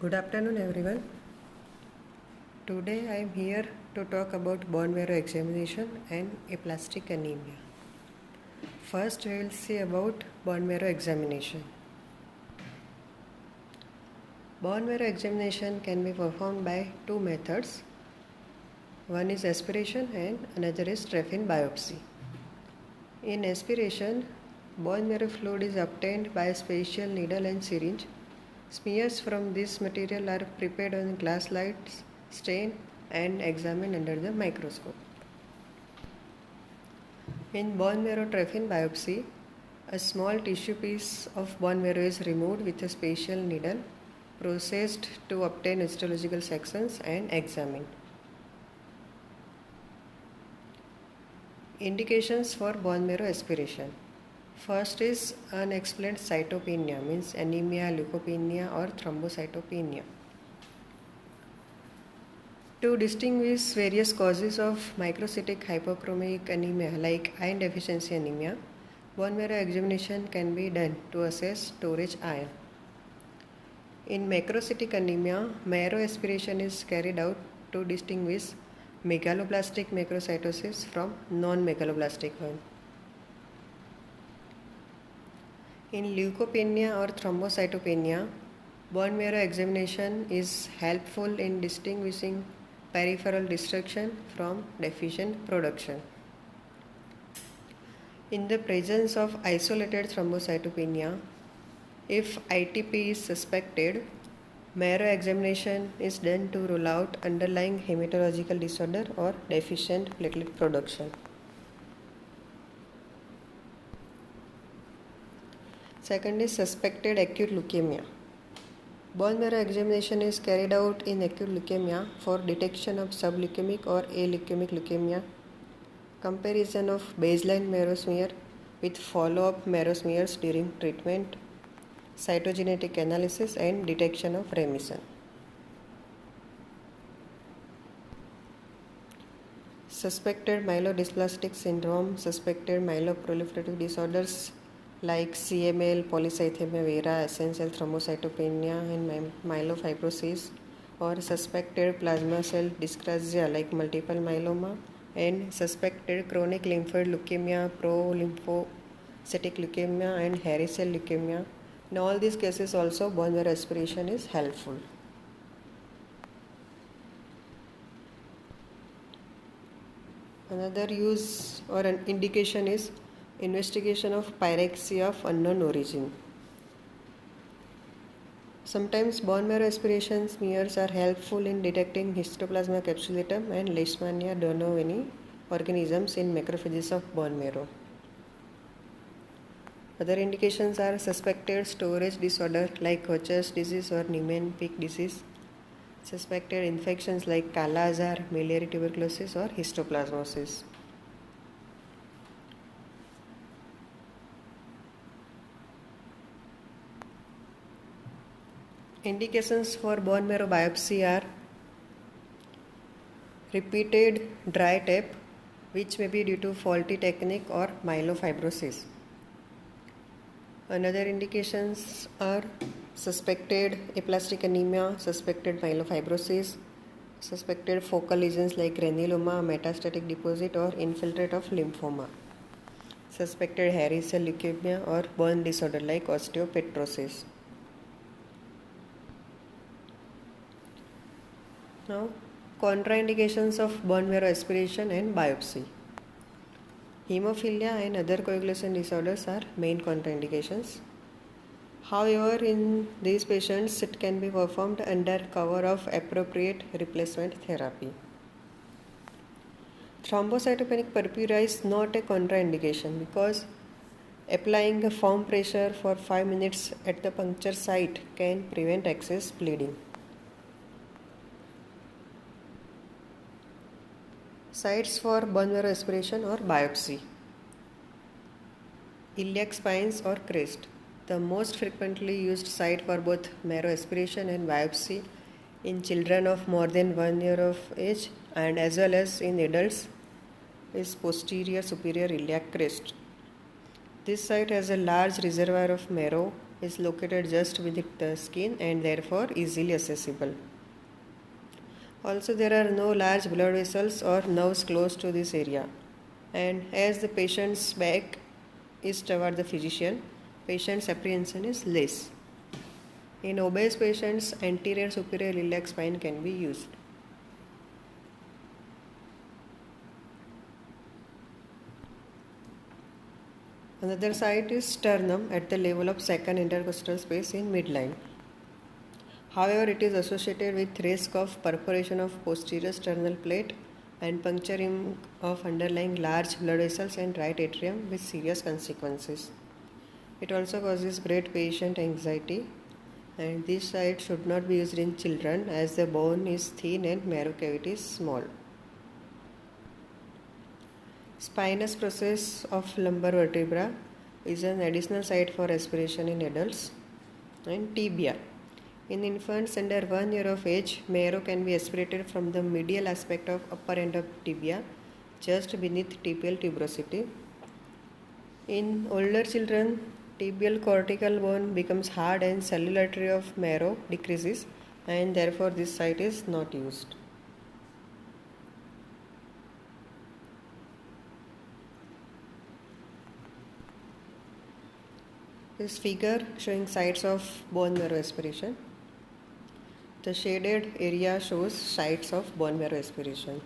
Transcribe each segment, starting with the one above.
Good afternoon, everyone. Today I am here to talk about bone marrow examination and aplastic anemia. First, we will see about bone marrow examination. Bone marrow examination can be performed by two methods. One is aspiration and another is trephine biopsy. In aspiration, bone marrow fluid is obtained by a special needle and syringe. Smears from this material are prepared on glass slides, stained and examined under the microscope. In bone marrow trephine biopsy, a small tissue piece of bone marrow is removed with a special needle, processed to obtain histological sections and examined. Indications for bone marrow aspiration. First is unexplained cytopenia, means anemia, leukopenia or thrombocytopenia. To distinguish various causes of microcytic hypochromic anemia like iron deficiency anemia, bone marrow examination can be done to assess storage iron. In macrocytic anemia, marrow aspiration is carried out to distinguish megaloblastic macrocytosis from non-megaloblastic one. In leukopenia or thrombocytopenia, bone marrow examination is helpful in distinguishing peripheral destruction from deficient production. In the presence of isolated thrombocytopenia, if ITP is suspected, marrow examination is done to rule out underlying hematological disorder or deficient platelet production. Second is suspected acute leukemia. Bone marrow examination is carried out in acute leukemia for detection of subleukemic or aleukemic leukemia, comparison of baseline marrow smear with follow-up marrow smears during treatment, cytogenetic analysis and detection of remission. Suspected myelodysplastic syndrome, suspected myeloproliferative disorders like CML, polycythemia vera, essential thrombocytopenia and myelofibrosis, or suspected plasma cell dyscrasia like multiple myeloma, and suspected chronic lymphoid leukemia, pro-lymphocytic leukemia and hairy cell leukemia. In all these cases also bone marrow aspiration is helpful. Another use or an indication is investigation of pyrexia of unknown origin. Sometimes bone marrow aspiration smears are helpful in detecting Histoplasma capsulatum and Leishmania donovani organisms in macrophages of bone marrow. Other indications are suspected storage disorder like Hodgkin's disease or Niemann-Pick disease, suspected infections like Kala-Azar, miliary tuberculosis or histoplasmosis. Indications for bone marrow biopsy are repeated dry tap, which may be due to faulty technique or myelofibrosis. Another indications are suspected aplastic anemia, suspected myelofibrosis, suspected focal lesions like granuloma, metastatic deposit or infiltrate of lymphoma, suspected hairy cell leukemia or bone disorder like osteopetrosis. Now, contraindications of bone marrow aspiration and biopsy. Hemophilia and other coagulation disorders are main contraindications. However, in these patients, it can be performed under cover of appropriate replacement therapy. Thrombocytopenic purpura is not a contraindication because applying a firm pressure for 5 minutes at the puncture site can prevent excess bleeding. Sites for bone marrow aspiration or biopsy. Iliac spines or crest. The most frequently used site for both marrow aspiration and biopsy in children of more than 1 year of age and as well as in adults is posterior superior iliac crest. This site has a large reservoir of marrow is located just beneath the skin and therefore easily accessible. Also, there are no large blood vessels or nerves close to this area, and as the patient's back is toward the physician, patient's apprehension is less. In obese patients, anterior superior iliac spine can be used. Another site is sternum at the level of second intercostal space in midline. However, it is associated with risk of perforation of posterior sternal plate and puncturing of underlying large blood vessels and right atrium with serious consequences. It also causes great patient anxiety, and this site should not be used in children as the bone is thin and marrow cavity is small. Spinous process of lumbar vertebra is an additional site for aspiration in adults. And tibia. In infants under 1 year of age, marrow can be aspirated from the medial aspect of upper end of tibia, just beneath tibial tuberosity. In older children, tibial cortical bone becomes hard and cellularity of marrow decreases, and therefore this site is not used. This figure showing sites of bone marrow aspiration. The shaded area shows sites of bone marrow aspiration.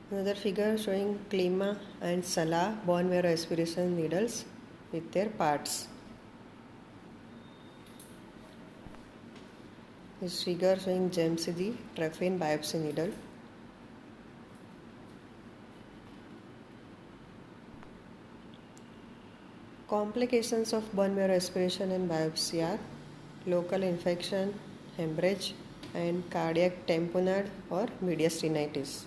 Another figure showing Klima and Salah bone marrow aspiration needles with their parts. This figure showing Jamshidi Trephine biopsy needle. Complications of bone marrow aspiration and biopsy are local infection, hemorrhage, and cardiac tamponade or mediastinitis.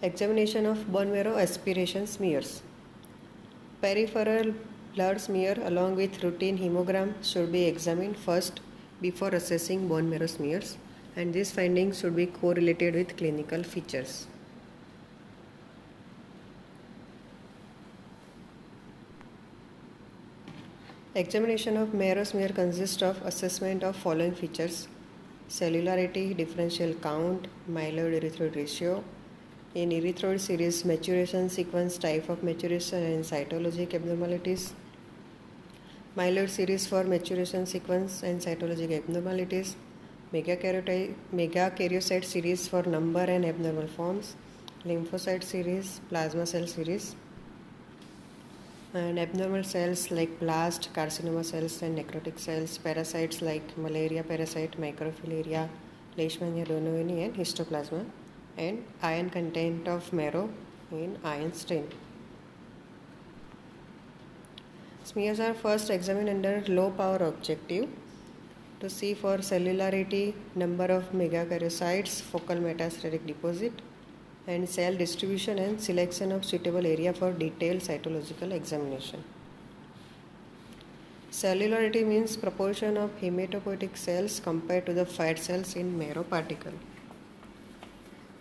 Examination of bone marrow aspiration smears. Peripheral blood smear along with routine hemogram should be examined first before assessing bone marrow smears, and these findings should be correlated with clinical features. Examination of marrow smear consists of assessment of following features: cellularity, differential count, myeloid erythroid ratio. In erythroid series, maturation sequence, type of maturation, and cytologic abnormalities. Myeloid series for maturation sequence and cytologic abnormalities. Megakaryocyte series for number and abnormal forms. Lymphocyte series, plasma cell series. And abnormal cells like blast, carcinoma cells, and necrotic cells. Parasites like malaria parasite, microfilaria, Leishmania donovani, and histoplasma. And iron content of marrow in iron stain. Smears are first examined under low power objective to see for cellularity, number of megakaryocytes, focal metastatic deposit, and cell distribution and selection of suitable area for detailed cytological examination. Cellularity means proportion of hematopoietic cells compared to the fat cells in marrow particle.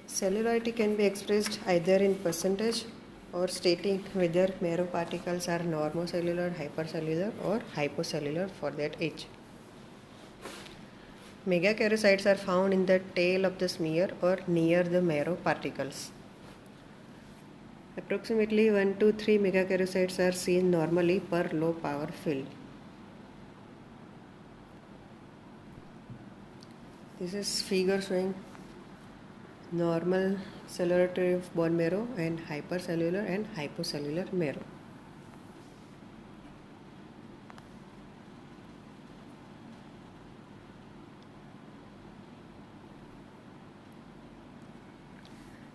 Cellularity can be expressed either in percentage or stating whether marrow particles are normocellular, hypercellular, or hypocellular for that age. Megakaryocytes are found in the tail of the smear or near the marrow particles. Approximately 1 to 3 megakaryocytes are seen normally per low power field. This is figure showing normal cellularity of bone marrow and hypercellular and hypocellular marrow.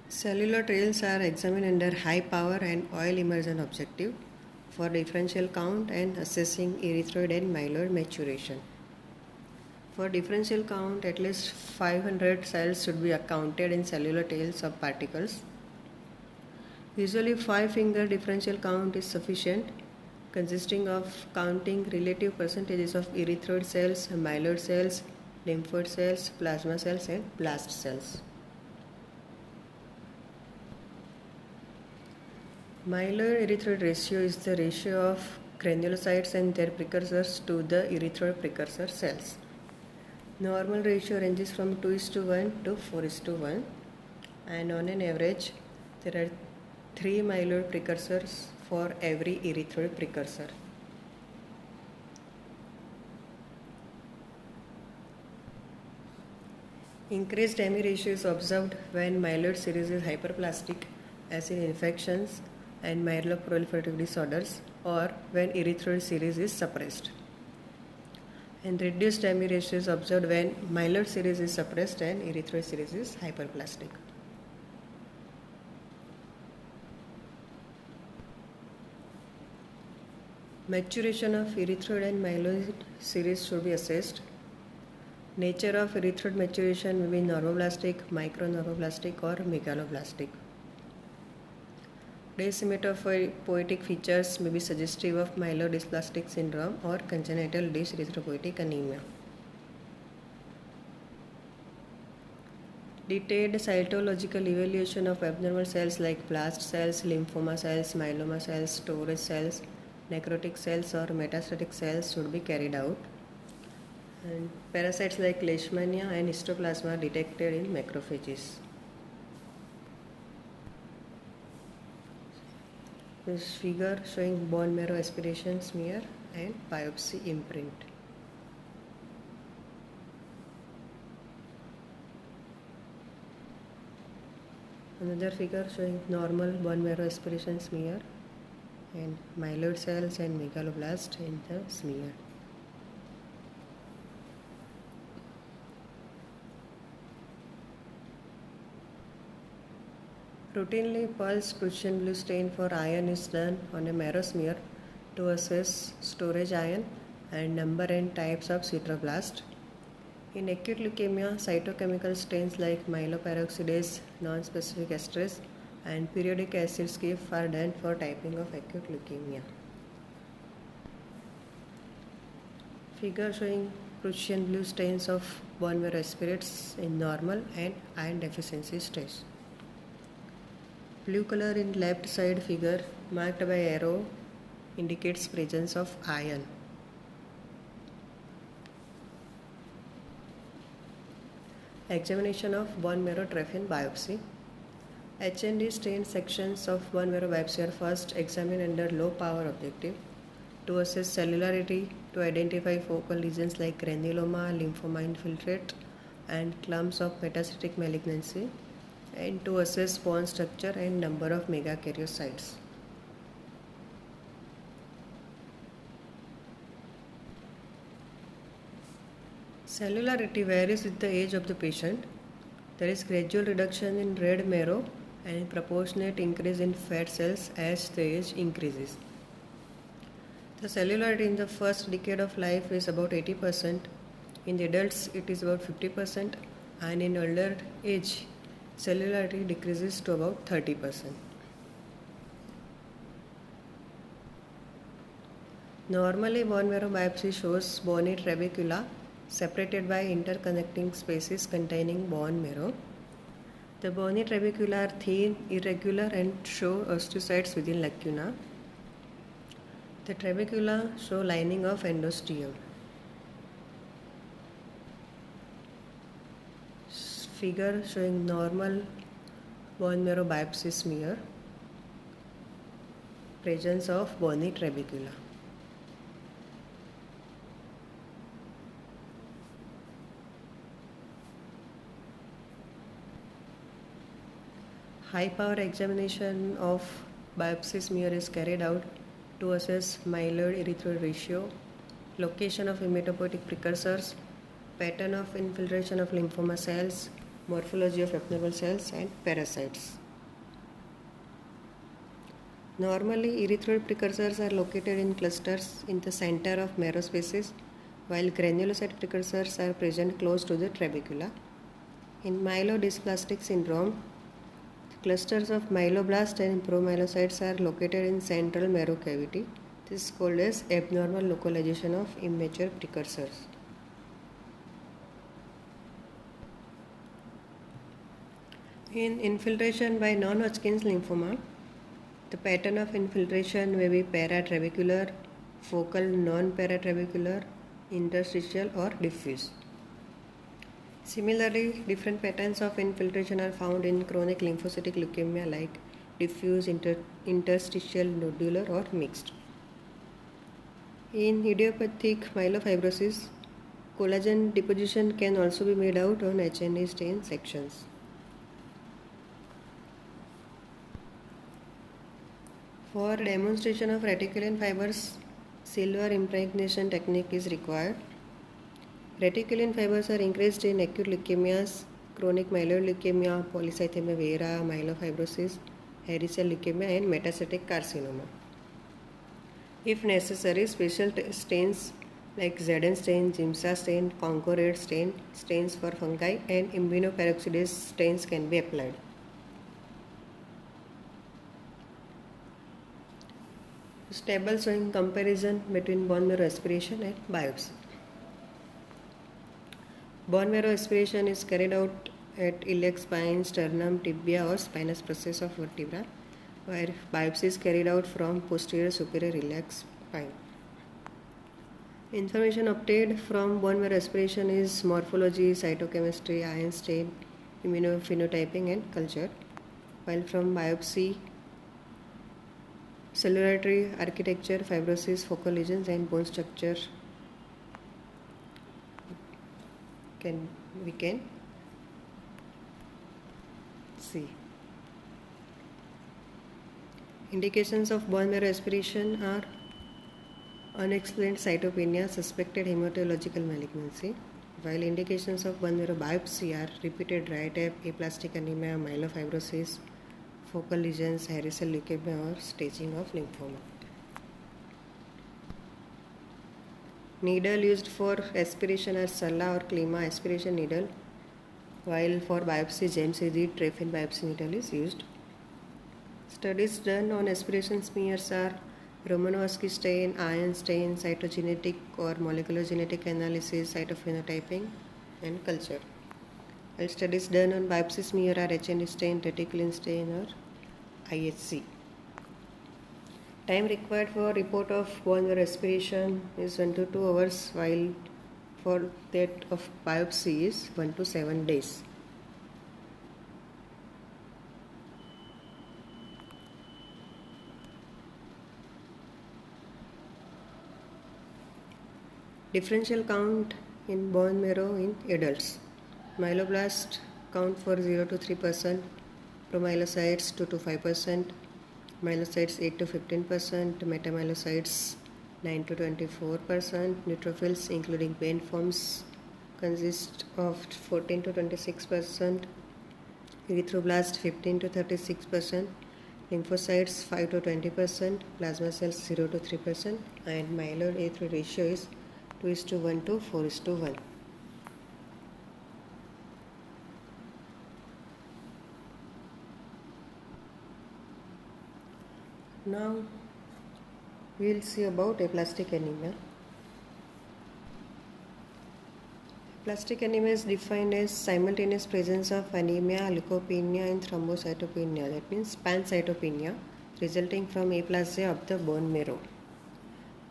Cellular trails are examined under high power and oil immersion objective for differential count and assessing erythroid and myeloid maturation. For differential count, at least 500 cells should be counted in cellular tails of particles. Usually 5-finger differential count is sufficient, consisting of counting relative percentages of erythroid cells, myeloid cells, lymphoid cells, plasma cells, and blast cells. Myeloid-erythroid ratio is the ratio of granulocytes and their precursors to the erythroid precursor cells. Normal ratio ranges from 2:1 to 4:1, and on an average there are 3 myeloid precursors for every erythroid precursor. Increased ME ratio is observed when myeloid series is hyperplastic, as in infections and myeloproliferative disorders, or when erythroid series is suppressed. And reduced ME ratio is observed when myeloid series is suppressed and erythroid series is hyperplastic. Maturation of erythroid and myeloid series should be assessed. Nature of erythroid maturation may be normoblastic, micronormoblastic, or megaloblastic. Dish erythropoietic features may be suggestive of myelodysplastic syndrome or congenital dish erythropoietic anemia. Detailed cytological evaluation of abnormal cells like blast cells, lymphoma cells, myeloma cells, storage cells, necrotic cells, or metastatic cells should be carried out. And parasites like leishmania and histoplasma are detected in macrophages. This figure showing bone marrow aspiration smear and biopsy imprint. Another figure showing normal bone marrow aspiration smear and myeloid cells and megaloblast in the smear. Routinely, pulse Prussian blue stain for iron is done on a marrow smear to assess storage iron and number and types of sideroblast. In acute leukemia, cytochemical stains like myeloperoxidase, non-specific esterase, and periodic acid skip are done for typing of acute leukemia. Figure showing Prussian blue stains of bone marrow aspirates in normal and iron deficiency stage. Blue color in left side figure marked by arrow indicates presence of iron. Examination of bone marrow trephine biopsy. HND stained sections of bone marrow biopsy are first examined under low power objective to assess cellularity, to identify focal lesions like granuloma, lymphoma infiltrate, and clumps of metastatic malignancy, and to assess bone structure and number of megakaryocytes. Cellularity varies with the age of the patient. There is gradual reduction in red marrow and proportionate increase in fat cells as the age increases. The cellularity in the first decade of life is about 80%. In the adults, it is about 50%, and in older age, cellularity decreases to about 30%. Normally, bone marrow biopsy shows bony trabecula separated by interconnecting spaces containing bone marrow. The bony trabecula are thin, irregular, and show osteocytes within lacuna. The trabecula show lining of endosteum. Figure showing normal bone marrow biopsy smear. Presence of bony trabecula. High power examination of biopsy smear is carried out to assess myeloid erythroid ratio, location of hematopoietic precursors, pattern of infiltration of lymphoma cells, morphology of abnormal cells, and parasites. Normally, erythroid precursors are located in clusters in the center of marrow spaces, while granulocyte precursors are present close to the trabecula. In myelodysplastic syndrome, clusters of myeloblast and promyelocytes are located in central marrow cavity. This is called as abnormal localization of immature precursors. In infiltration by non-Hodgkin's lymphoma, The pattern of infiltration may be paratrabecular, focal non-paratrabecular, interstitial or diffuse. Similarly, different patterns of infiltration are found in chronic lymphocytic leukemia like diffuse, interstitial, nodular or mixed. In idiopathic myelofibrosis, collagen deposition can also be made out on H&E stain sections. For demonstration of reticulin fibers, silver impregnation technique is required. Reticulin fibers are increased in acute leukemias, chronic myeloid leukemia, polycythemia vera, myelofibrosis, hairy cell leukemia and metastatic carcinoma. If necessary, special stains like Zn stain, Giemsa stain, Conco red stain, stains for fungi and immunoperoxidase stains can be applied. This table showing comparison between bone marrow aspiration and biopsy. Bone marrow aspiration is carried out at iliac spine, sternum, tibia or spinous process of vertebra, where biopsy is carried out from posterior superior iliac spine. Information obtained from bone marrow aspiration is morphology, cytochemistry, ion stain, immunophenotyping and culture, while from biopsy, cellular architecture, fibrosis, focal lesions and bone structure we can see. Indications of bone marrow aspiration are unexplained cytopenia, suspected hematological malignancy, while indications of bone marrow biopsy are repeated dry tap, aplastic anemia, myelofibrosis, focal lesions, hairy cell leukemia or staging of lymphoma. Needle used for aspiration are Salla or Klima aspiration needle, while for biopsy James Eddy Trefin biopsy needle is used. Studies done on aspiration smears are Romanowski stain, ion stain, cytogenetic or molecular genetic analysis, cytophenotyping and culture. While studies done on biopsy smear are H&E stain, reticulin stain or IHC. Time required for report of bone marrow aspiration is 1 to 2 hours, while for that of biopsy is 1 to 7 days. Differential count in bone marrow in adults. Myeloblast count for 0 to 3%, promyelocytes 2 to 5%, myelocytes 8 to 15%, metamyelocytes 9 to 24%, neutrophils including pain forms consist of 14 to 26%, erythroblast 15 to 36%, lymphocytes 5 to 20%, plasma cells 0 to 3%, and myeloid erythroid ratio is 2:1 to 4:1. Now we will see about aplastic anemia. Aplastic anemia is defined as simultaneous presence of anemia, leukopenia and thrombocytopenia, that means pancytopenia, resulting from aplasia of the bone marrow.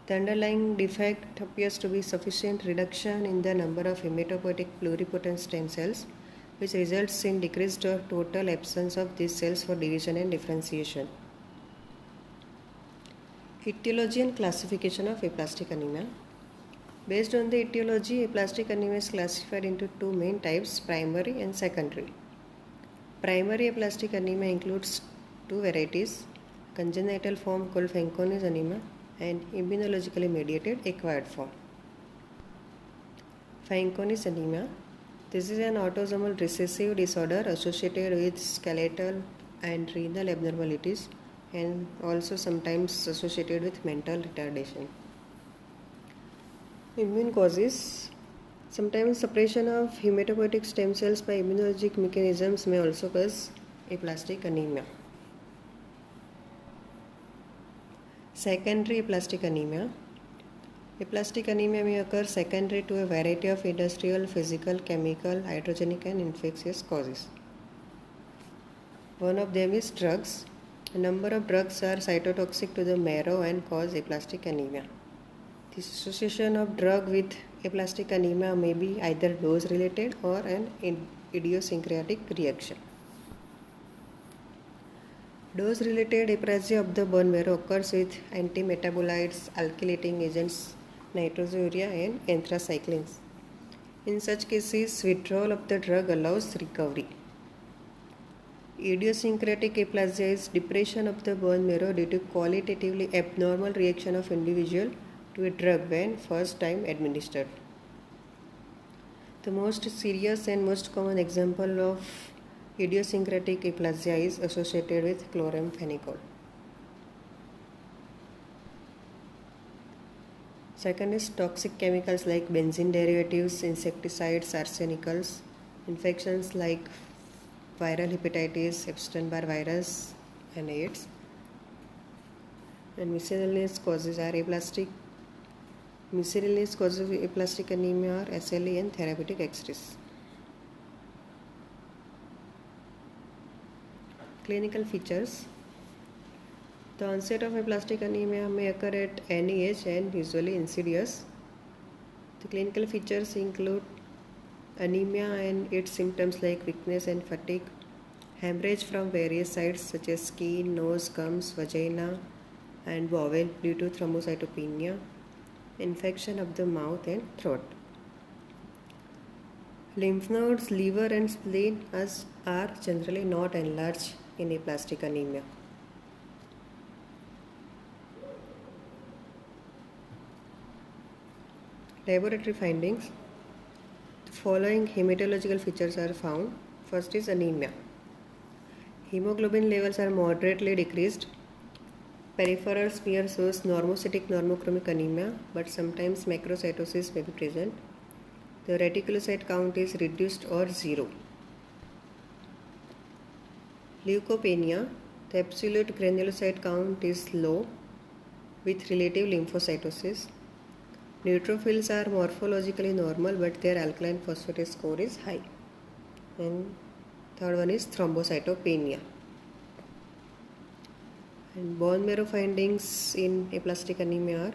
The underlying defect appears to be sufficient reduction in the number of hematopoietic pluripotent stem cells, which results in decreased or total absence of these cells for division and differentiation. Etiology and classification of aplastic anemia. Based on the etiology, aplastic anemia is classified into two main types, primary and secondary. Primary aplastic anemia includes two varieties, congenital form called Fanconi's anemia and immunologically mediated acquired form. Fanconi's anemia. This is an autosomal recessive disorder associated with skeletal and renal abnormalities and also sometimes associated with mental retardation. Immune causes. Sometimes suppression of hematopoietic stem cells by immunologic mechanisms may also cause aplastic anemia. Secondary aplastic anemia. Aplastic anemia may occur secondary to a variety of industrial, physical, chemical, iatrogenic and infectious causes. One of them is drugs. A number of drugs are cytotoxic to the marrow and cause aplastic anemia. This association of drug with aplastic anemia may be either dose related or an idiosyncratic reaction. Dose related aprasia of the bone marrow occurs with antimetabolites, alkylating agents, nitrosourea, and anthracyclines. In such cases, withdrawal of the drug allows recovery. Idiosyncratic aplasia is depression of the bone marrow due to qualitatively abnormal reaction of individual to a drug when first time administered. The most serious and most common example of idiosyncratic aplasia is associated with chloramphenicol. Second is toxic chemicals like benzene derivatives, insecticides, arsenicals, infections like viral hepatitis, Epstein-Barr virus, and AIDS. And miscellaneous causes of aplastic anemia are SLE and therapeutic extremes. Clinical features. The onset of aplastic anemia may occur at any age and usually insidious. The clinical features include anemia and its symptoms like weakness and fatigue, hemorrhage from various sites such as skin, nose, gums, vagina, and bowel due to thrombocytopenia, infection of the mouth and throat. Lymph nodes, liver, and spleen are generally not enlarged in aplastic anemia. Laboratory findings. The following hematological features are found. First is anemia. Hemoglobin levels are moderately decreased. Peripheral smear shows normocytic normochromic anemia, but sometimes macrocytosis may be present. The reticulocyte count is reduced or zero. Leukopenia. The absolute granulocyte count is low with relative lymphocytosis. Neutrophils are morphologically normal, but their alkaline phosphatase score is high. And third one is thrombocytopenia. And bone marrow findings in aplastic anemia are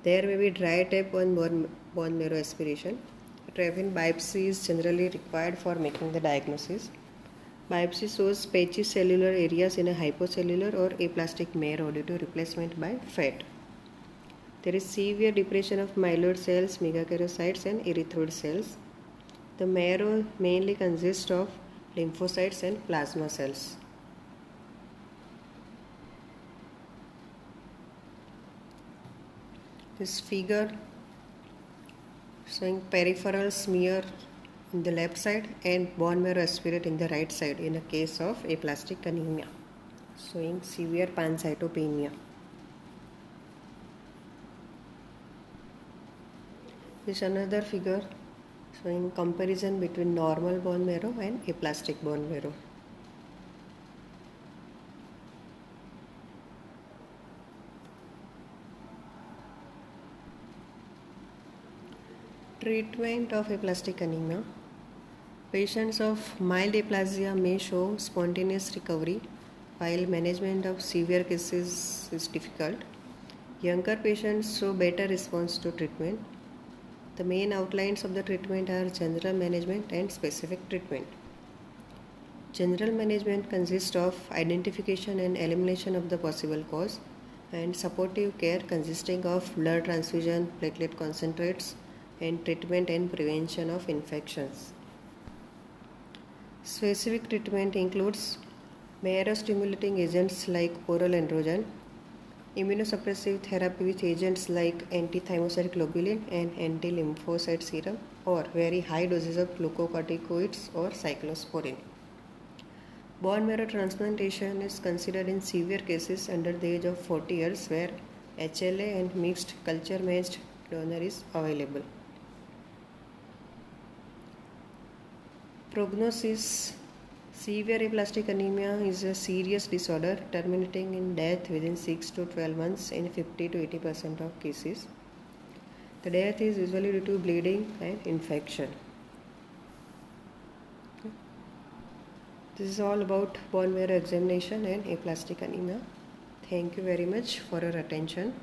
there may be dry tape on bone marrow aspiration. Trophine biopsy is generally required for making the diagnosis. Biopsy shows patchy cellular areas in a hypocellular or aplastic marrow due to replacement by fat. There is severe depression of myeloid cells, megakaryocytes, and erythroid cells. The marrow mainly consists of lymphocytes and plasma cells. This figure showing peripheral smear in the left side and bone marrow aspirate in the right side in a case of aplastic anemia, showing severe pancytopenia. This is another figure showing comparison between normal bone marrow and aplastic bone marrow. Treatment of aplastic anemia. Patients of mild aplasia may show spontaneous recovery, while management of severe cases is difficult. Younger patients show better response to treatment. The main outlines of the treatment are general management and specific treatment. General management consists of identification and elimination of the possible cause and supportive care consisting of blood transfusion, platelet concentrates, and treatment and prevention of infections. Specific treatment includes marrow stimulating agents like oral androgen, immunosuppressive therapy with agents like anti-thymocyte globulin and anti-lymphocyte serum, or very high doses of glucocorticoids or cyclosporine. Bone marrow transplantation is considered in severe cases under the age of 40 years where HLA and mixed culture matched donor is available. Prognosis. Severe aplastic anemia is a serious disorder terminating in death within 6 to 12 months in 50 to 80% of cases. The death is usually due to bleeding and infection. This is all about bone marrow examination and aplastic anemia. Thank you very much for your attention.